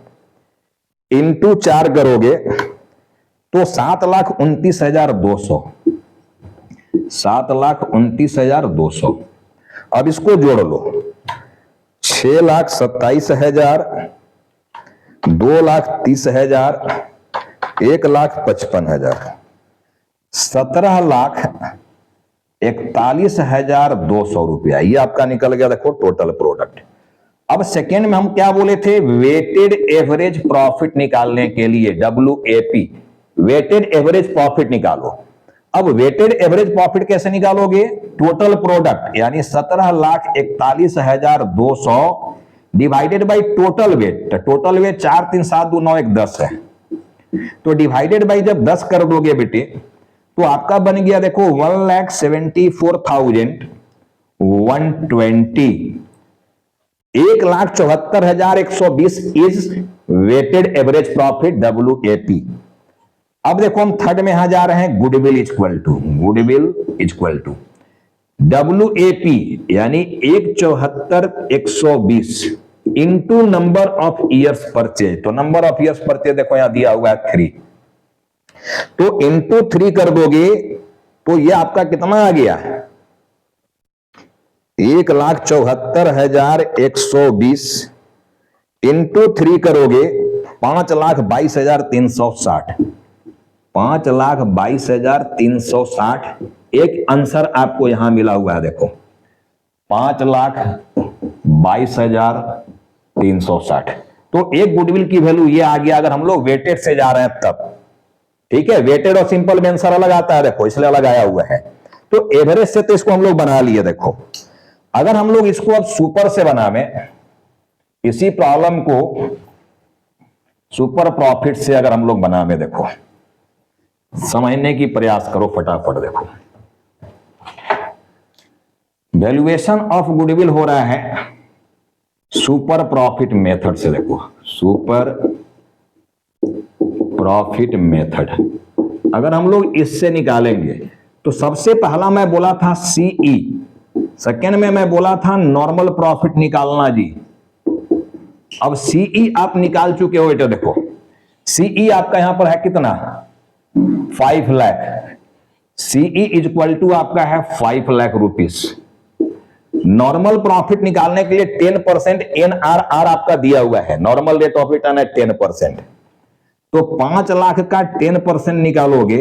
इंटू 4 करोगे तो 7,29,200, 7,29,200। अब इसको जोड़ लो, 6,27,000, 2,30,000, 1,55,000, 17,41,200 रुपया। ये आपका निकल गया। देखो टोटल प्रोडक्ट। अब सेकेंड में हम क्या बोले थे, वेटेड एवरेज प्रॉफिट निकालने के लिए, WAP, वेटेड एवरेज प्रॉफिट निकालो। अब वेटेड एवरेज प्रॉफिट कैसे निकालोगे, टोटल प्रोडक्ट यानी 17,41,200 divided by total weight. Total weight 4, 3, 7, 2, 9, 1, 10 है। तो डिवाइडेड बाई जब 10 कर दोगे बेटे तो आपका बन गया, देखो 1,74,120, 1,74,120 is weighted average profit, WAP। अब देखो हम थर्ड में यहां जा रहे हैं, गुडविल इक्वल टू WAP यानी 1,74,120 into number of years purchase. तो नंबर ऑफ ईयर्स परचेज देखो यहां दिया हुआ है 3, तो इंटू 3 कर दोगे तो ये आपका कितना आ गया, 1,74,120 इंटू 3 करोगे 5,22,360, 5,22,360। एक आंसर आपको यहां मिला हुआ है, देखो 5,22,360। तो एक गुडविल की वैल्यू ये आ गया, अगर हम लोग वेटेड से जा रहे हैं तब। ठीक है, वेटेड और सिंपल में आंसर अलग आता है, देखो इसलिए अलग आया हुआ है। तो एवरेज से तो इसको हम लोग बना लिए। देखो अगर हम लोग इसको अब सुपर से बनावे, इसी प्रॉब्लम को सुपर प्रॉफिट से अगर हम लोग बनावे, देखो समझने की प्रयास करो फटाफट। देखो वैल्यूएशन ऑफ गुडविल हो रहा है सुपर प्रॉफिट मेथड से। देखो सुपर प्रॉफिट मेथड अगर हम लोग इससे निकालेंगे तो सबसे पहला मैं बोला था CE, सेकेंड में मैं बोला था नॉर्मल प्रॉफिट निकालना जी। अब CE आप निकाल चुके हो बेटा। देखो CE आपका यहां पर है कितना, 5 लाख। CE इक्वल टू आपका है 5 लाख रुपीस। नॉर्मल प्रॉफिट निकालने के लिए 10% NRR आपका दिया हुआ है, नॉर्मल रेट ऑफ रिटर्न है 10%। तो 5 लाख का 10% निकालोगे,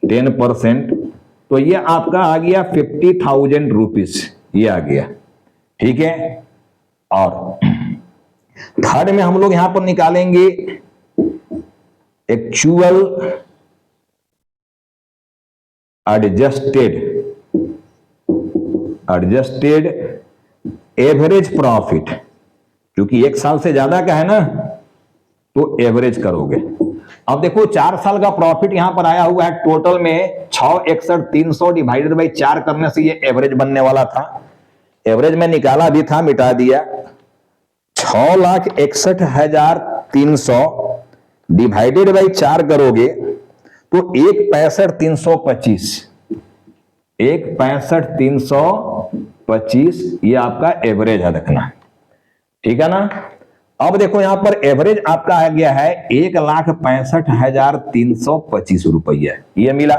10%, तो ये आपका आ गया 50,000 रुपीस, ये आ गया। ठीक है, और थर्ड में हम लोग यहां पर निकालेंगे एक्चुअल एडजस्टेड एवरेज प्रॉफिट, क्योंकि 1 साल से ज्यादा का है ना, तो एवरेज करोगे। अब देखो 4 साल का प्रॉफिट यहां पर आया हुआ है, टोटल में 6,61,300 डिवाइडेड बाई 4 करने से ये एवरेज बनने वाला था। एवरेज में निकाला भी था, मिटा दिया। 6,61,300 डिवाइडेड बाई 4 करोगे तो 1,65,325, 1,65,325 ये आपका एवरेज है, देखना। ठीक है ना। अब देखो यहां पर एवरेज आपका आ गया है 1,65,325 रुपया, ये मिला।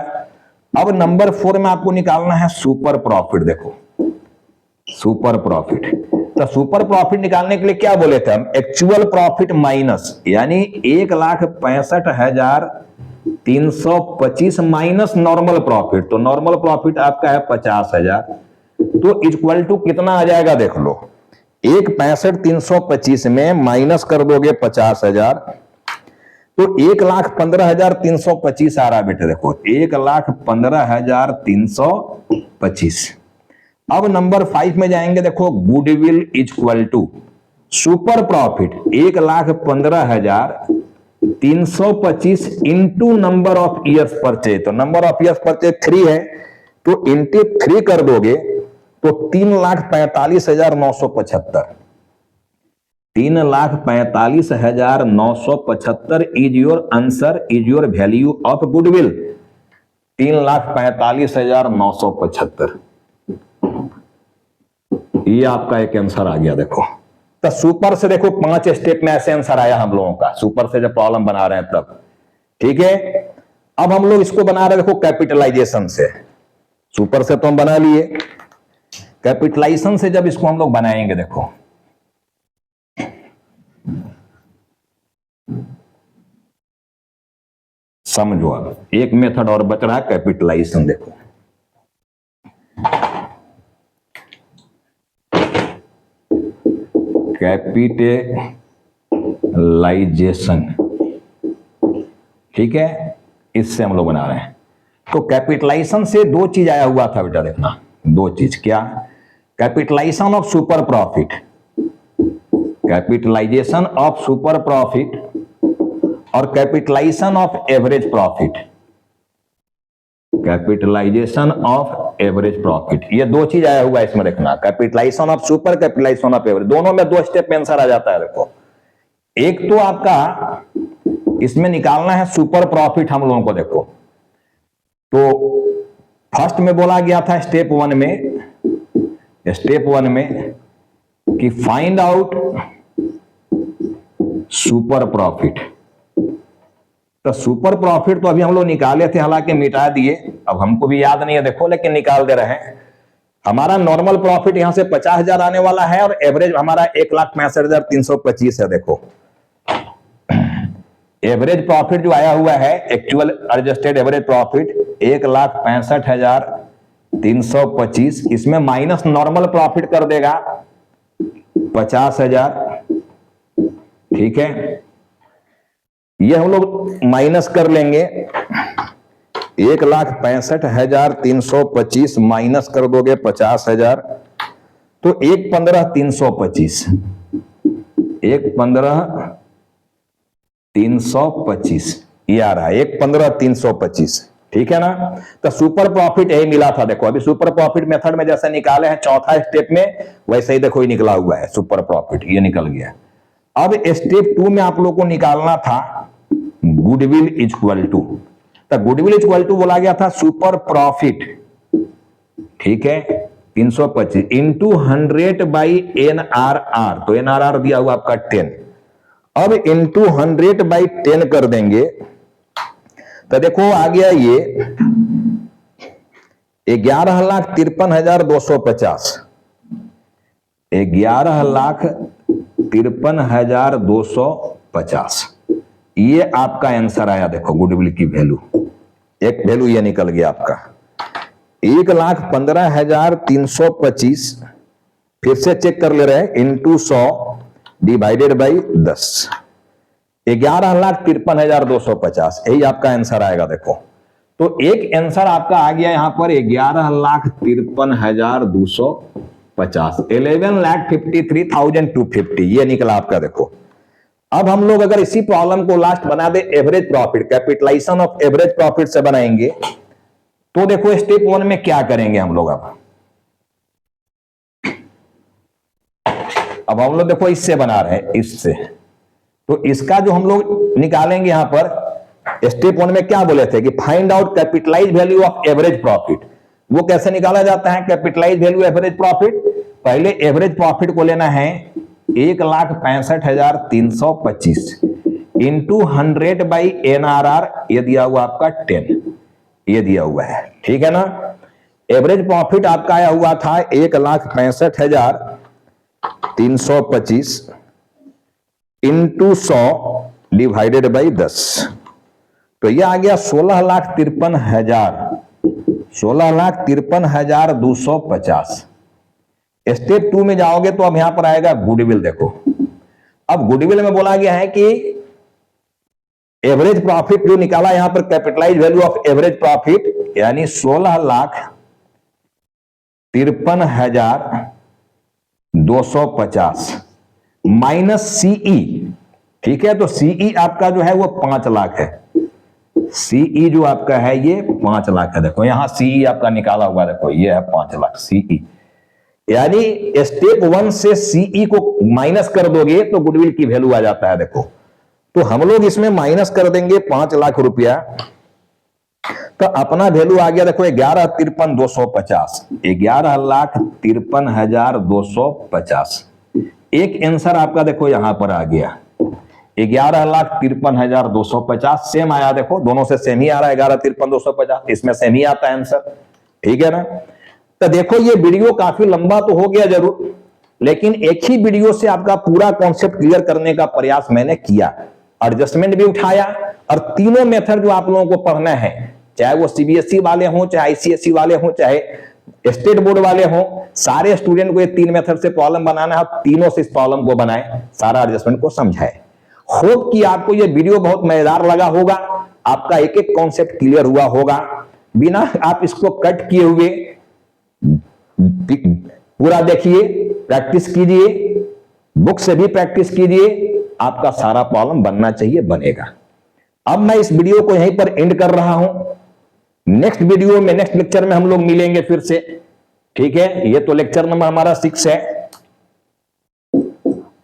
अब नंबर 4 में आपको निकालना है सुपर प्रॉफिट। देखो सुपर प्रॉफिट, तो सुपर प्रॉफिट निकालने के लिए क्या बोले थे हम, एक्चुअल प्रॉफिट माइनस, यानी 1,65,325 माइनस नॉर्मल प्रॉफिट। तो नॉर्मल प्रॉफिट आपका है 50,000, तो इक्वल टू कितना आ जाएगा, देख लो 1,65,325 में माइनस कर दोगे 50,000 तो 1,15,325 आ रहा है बेटे। देखो 1,15,325। अब नंबर 5 में जाएंगे। देखो goodwill equal to super profit 1,15,325 into number of years purchase. तो नंबर ऑफ ईयर्स परचेज 3 है, तो इंटू 3 कर दोगे तो 3,45,975, 3,45,975 is your answer, is your value of goodwill. 3,45,975 ये आपका एक आंसर आ गया। देखो तो सुपर से देखो 5 स्टेप में ऐसे आंसर आया हम लोगों का, सुपर से जब प्रॉब्लम बना रहे हैं तब। ठीक है, अब हम लोग इसको बना रहे हैं देखो कैपिटलाइजेशन से। सुपर से तो हम बना लिए, कैपिटलाइजेशन से जब इसको हम लोग बनाएंगे देखो, समझो अब एक मेथड और बच रहा है कैपिटलाइजेशन। देखो कैपिटलाइजेशन, ठीक है, इससे हम लोग बना रहे हैं। तो कैपिटलाइजेशन से दो चीज आया हुआ था बेटा, देखना दो चीज। क्या? Capitalisation of super profit, capitalisation of super profit और capitalisation of average profit, capitalisation of average profit, ये दो चीज आया हुआ है इसमें देखना। Capitalisation of super, capitalisation of average, दोनों में 2 स्टेप में आंसर आ जाता है। देखो एक तो आपका इसमें निकालना है सुपर प्रॉफिट हम लोगों को। देखो तो फर्स्ट में बोला गया था स्टेप 1 में कि फाइंड आउट सुपर प्रॉफिट। तो सुपर प्रॉफिट तो अभी हम लोग निकाले थे, हालांकि मिटा दिए, अब हमको भी याद नहीं है देखो, लेकिन निकाल दे रहे हैं। हमारा नॉर्मल प्रॉफिट यहां से 50,000 आने वाला है और एवरेज हमारा 1,65,325 है। देखो एवरेज प्रॉफिट जो आया हुआ है, एक्चुअल एडजस्टेड एवरेज प्रॉफिट 1,65,325, इसमें माइनस नॉर्मल प्रॉफिट कर देगा 50,000। ठीक है, ये हम लोग माइनस कर लेंगे। 1,65,325 माइनस कर दोगे 50,000 तो 1,15,325, 1,15,325 ये आ रहा है, 1,15,325। ठीक है ना। तो सुपर प्रॉफिट यही मिला था। देखो अभी सुपर प्रॉफिट मेथड में जैसे निकाले हैं चौथा स्टेप में, वैसे ही देखो ये निकला हुआ है सुपर प्रॉफिट, ये निकल गया। अब स्टेप 2 में आप लोग को निकालना था गुडविल इक्वल टू। तो गुडविल इक्वल टू बोला गया था सुपर प्रॉफिट, ठीक है, 325 इंटू 100 बाई NRR। तो NRR दिया हुआ आपका 10। अब इंटू 100 बाई 10 कर देंगे तो देखो आ गया ये 11,53,250, 11,53,250 ये आपका आंसर आया। देखो गुडविल की वैल्यू, एक वैल्यू ये निकल गया आपका 1,15,325। फिर से चेक कर ले रहे हैं, इंटू 100 डिवाइडेड बाई 10, 11,53,250 यही आपका आंसर आएगा। देखो तो एक आंसर आपका आ गया यहां पर 11,53,250, 11,53,250 ये निकला आपका। देखो अब हम लोग अगर इसी प्रॉब्लम को लास्ट बना दे average profit, capitalisation of average profit से बनाएंगे तो देखो स्टेप 1 में क्या करेंगे हम लोग। अब हम लोग देखो इससे बना रहे हैं, इससे, तो इसका जो हम लोग निकालेंगे यहां पर स्टेप 1 में क्या बोले थे कि find out capitalise value of average profit. वो कैसे निकाला जाता है कैपिटलाइज वैल्यू एवरेज प्रॉफिट? पहले एवरेज प्रॉफिट को लेना है 1,65,325 इंटू 100 बाई NRR, ये दिया हुआ आपका 10, ये दिया हुआ है। ठीक है ना। एवरेज प्रॉफिट आपका आया हुआ था 1,65,325 इंटू 100 डिवाइडेड बाई 10, तो यह आ गया 16,53,250। स्टेप 2 में जाओगे तो अब यहां पर आएगा गुडविल। देखो अब गुडविल में बोला गया है कि एवरेज प्रॉफिट जो निकाला यहां पर capitalise value of average profit यानी 16,53,250 माइनस सीई। ठीक है, तो सीई आपका जो है वो 5 लाख है। सीई जो आपका है ये 5 लाख है। देखो यहां सीई आपका निकाला हुआ, देखो ये है 5 लाख सीई। यानी स्टेप 1 से सीई को माइनस कर दोगे तो गुडविल की वैल्यू आ जाता है। देखो, तो हम लोग इसमें माइनस कर देंगे 5 लाख रुपया, तो अपना वैल्यू आ गया देखो 11,53,250, 11,53,250। एक आंसर आपका देखो यहां पर आ गया 11,53,250, सेम आया। देखो दोनों से सेम ही आ रहा है 11,53,250, इसमें सेम ही आता है आंसर, ठीक है ना। तो देखो ये वीडियो काफी लंबा तो हो गया जरूर, लेकिन एक ही वीडियो से आपका पूरा कॉन्सेप्ट क्लियर करने का प्रयास मैंने किया, एडजस्टमेंट भी उठाया, और तीनों मेथड जो आप लोगों को पढ़ना है, चाहे वो सीबीएसई वाले हों, चाहे आईसीएसई वाले हों, चाहे स्टेट बोर्ड वाले हों, सारे स्टूडेंट को ये 3 मेथड से प्रॉब्लम बनाना है, तीनों से इस प्रॉब्लम को बनाए, सारा एडजस्टमेंट को समझाए। होप कि आपको ये वीडियो बहुत मजेदार लगा होगा, आपका एक एक कॉन्सेप्ट क्लियर हुआ होगा, बिना आप इसको कट किए हुए पूरा देखिए, प्रैक्टिस कीजिए, बुक से भी प्रैक्टिस कीजिए, आपका सारा प्रॉब्लम बनना चाहिए, बनेगा। अब मैं इस वीडियो को यहीं पर एंड कर रहा हूं। नेक्स्ट वीडियो में, नेक्स्ट लेक्चर में हम लोग मिलेंगे फिर से, ठीक है। ये तो लेक्चर नंबर हमारा 6 है।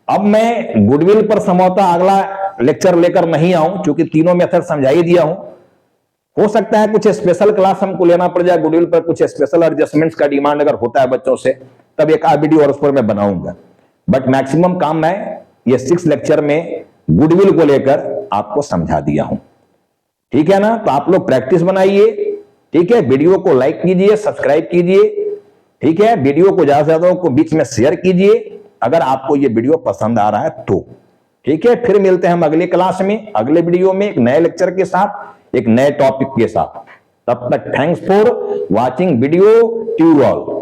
अब मैं गुडविल पर संभवतः अगला लेक्चर लेकर नहीं आऊं, क्योंकि तीनों मेथड समझा ही दिया हूं। हो सकता है कुछ स्पेशल क्लास हमको लेना पड़ जाए गुडविल पर, कुछ स्पेशल एडजस्टमेंट्स का डिमांड अगर होता है बच्चों से, तब एक आध वीडियो और उस पर मैं बनाऊंगा। बट मैक्सिमम काम मैं ये 6 लेक्चर में गुडविल को लेकर आपको समझा दिया हूं, ठीक है ना। तो आप लोग प्रैक्टिस बनाइए, ठीक है। वीडियो को लाइक कीजिए, सब्सक्राइब कीजिए, ठीक है। वीडियो को ज्यादा से ज्यादा को बीच में शेयर कीजिए अगर आपको ये वीडियो पसंद आ रहा है तो, ठीक है। फिर मिलते हैं हम अगले क्लास में, अगले वीडियो में, एक नए लेक्चर के साथ, एक नए टॉपिक के साथ। तब तक thanks for watching video, to all.